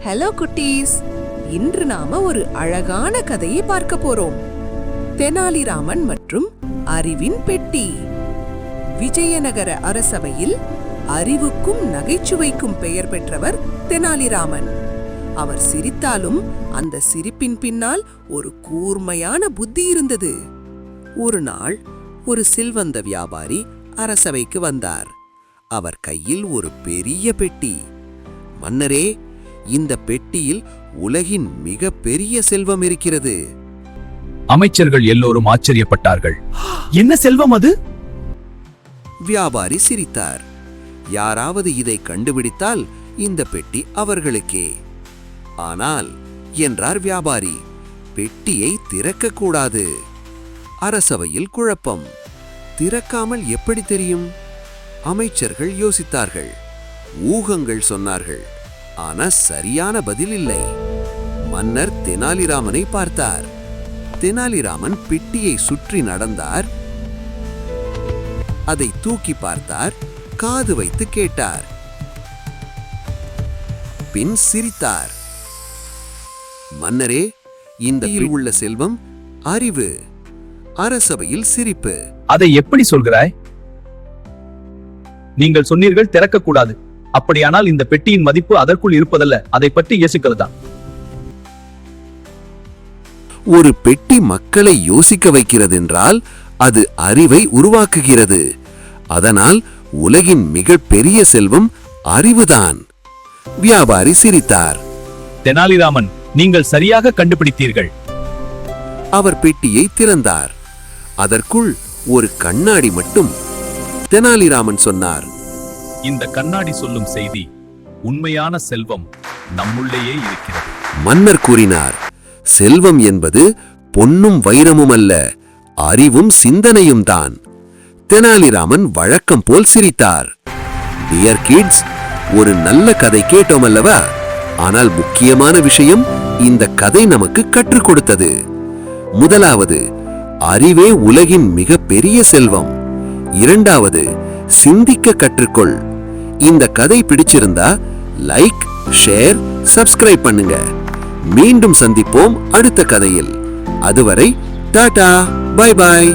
Hello குட்டீஸ், இன்று நாம ஒரு அழகான கதையை பார்க்க போறோம். தெனாலிராமன் மற்றும் அறிவின் பெட்டி. விஜயநகர அரசவையில் அறிவுக்கும் நகைச்சுவைக்கும் பெயர் பெற்றவர் தெனாலிராமன். அவர் சிரித்தாலும் அந்த சிரிப்பின் பின்னால் ஒரு கூர்மையான புத்தி இருந்தது. ஒரு நாள் ஒரு செல்வந்த வியாபாரி அரசவைக்கு வந்தார். அவர் கையில் ஒரு பெரிய பெட்டி. மன்னரே, இந்த பெட்டியில் உலகின் மிக பெரிய செல்வம் இருக்கிறது. அமைச்சர்கள் எல்லோரும் ஆச்சரியப்பட்டார்கள். என்ன செல்வம் அது? வியாபாரி சிரித்தார். யாராவது இதை கண்டுபிடித்தால் இந்த பெட்டி அவர்களுக்கே. ஆனால் என்றார் வியாபாரி, பெட்டியை திறக்க கூடாது. அரசவையில் குழப்பம். திறக்காமல் எப்படி தெரியும்? அமைச்சர்கள் யோசித்தார்கள், ஊகங்கள் சொன்னார்கள். ஆனா சரியான பதில் இல்லை. மன்னர் தெனாலிராமனை பார்த்தார். தெனாலிராமன் பெட்டியை சுற்றி நடந்தார். அதை தூக்கி பார்த்தார். காது வைத்து கேட்டார். பின் சிரித்தார். மன்னரே, இந்த உள்ள செல்வம் அறிவு. அரசவையில் சிரிப்பு. அதை எப்படி சொல்கிறாய்? நீங்கள் சொன்னீர்கள் திறக்கக்கூடாது. அப்படியானால் இந்த பெட்டியின் மதிப்பு அதற்குள் இருப்பதல்ல, அதை பற்றி யோசிக்கிறதா? ஒரு பெட்டி மக்களை யோசிக்க வைக்கிறது என்றால் அது அறிவை உருவாக்குகிறது. அதனால் உலகின் மிக பெரிய செல்வம் அறிவுதான். வியாபாரி சிரித்தார். தெனாலிராமன், நீங்கள் சரியாக கண்டுபிடித்தீர்கள். அவர் பெட்டியை திறந்தார். அதற்குள் ஒரு கண்ணாடி மட்டும். தெனாலிராமன் சொன்னார், இந்த கண்ணாடி சொல்லும் செய்தி, உண்மையான செல்வம் நம்முள்ளேயே இருக்கிறது. மன்னர் கூறினார், செல்வம் என்பது பொன்னும் வைரமும் அல்ல, அறிவும் சிந்தனையும் தான். தெனாலிராமன் வழக்கம் போல் சிரித்தார். டியர் கிட்ஸ், ஒரு நல்ல கதை கேட்டோம் அல்லவா? ஆனால் முக்கியமான விஷயம் இந்த கதை நமக்கு கற்றுக் கொடுத்தது. முதலாவது, அறிவே உலகின் மிக பெரிய செல்வம். இரண்டாவது, சிந்திக்க கற்றுக்கொள். இந்த கதை பிடிச்சிருந்தா லைக், ஷேர், சப்ஸ்கிரைப் பண்ணுங்க. மீண்டும் சந்திப்போம் அடுத்த கதையில். அதுவரை டாடா, பை பாய்.